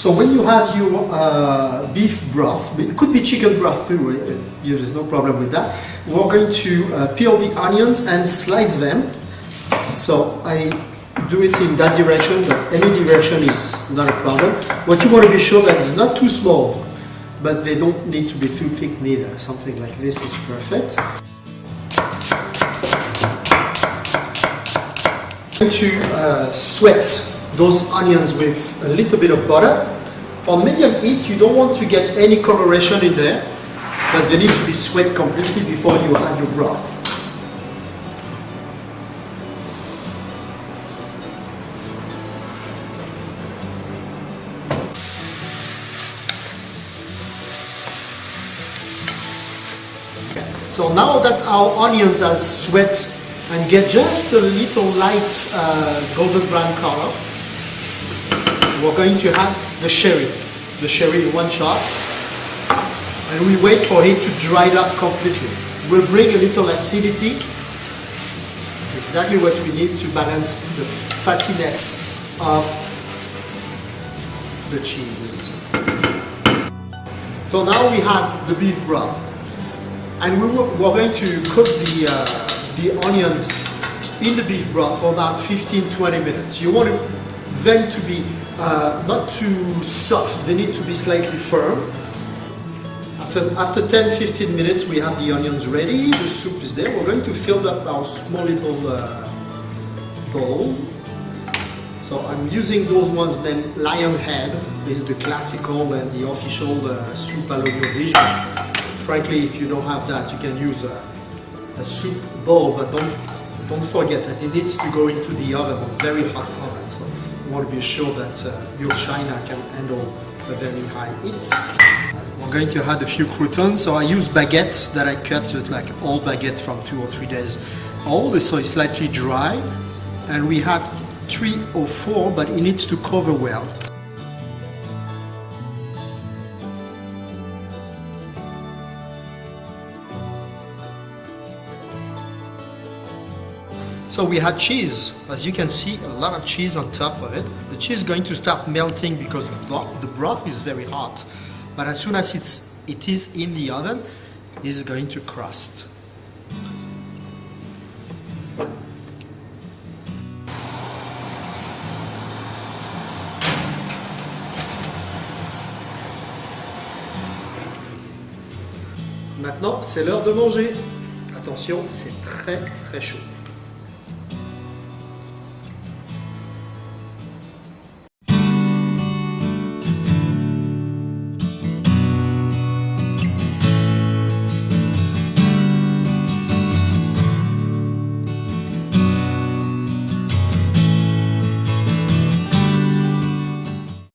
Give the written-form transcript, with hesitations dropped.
So when you have your beef broth, it could be chicken broth too, there's no problem with that. We're going to peel the onions and slice them. So I do it in that direction, but any direction is not a problem. What you want to be sure that it's not too small, but they don't need to be too thick neither. Something like this is perfect. I'm going to sweat those onions with a little bit of butter. On medium heat, you don't want to get any coloration in there, but they need to be sweat completely before you add your broth. So now that our onions are sweat and get just a little light golden brown color, we're going to add the sherry in one shot, and we wait for it to dry up completely. We'll bring a little acidity, exactly what we need to balance the fattiness of the cheese. So now we have the beef broth, and we're going to cook the onions in the beef broth for about 15-20 minutes. You want them to be not too soft, they need to be slightly firm. After 10-15 minutes we have the onions ready, the soup is there. We're going to fill up our small little bowl. So I'm using those ones named Lion Head. This is the classical and the official soup à l'oignon. Frankly, if you don't have that, you can use a soup bowl, but don't forget that it needs to go into the oven, a very hot oven. So you want to be sure that your china can handle a very high heat. We're going to add a few croutons. So I use baguettes that I cut with like old baguette from 2 or 3 days old, so it's slightly dry. And we had 3 or 4, but it needs to cover well. So we had cheese, as you can see, a lot of cheese on top of it. The cheese is going to start melting because the broth is very hot. But as soon as it is in the oven, it is going to crust. Maintenant, c'est l'heure de manger. Attention, c'est très très chaud.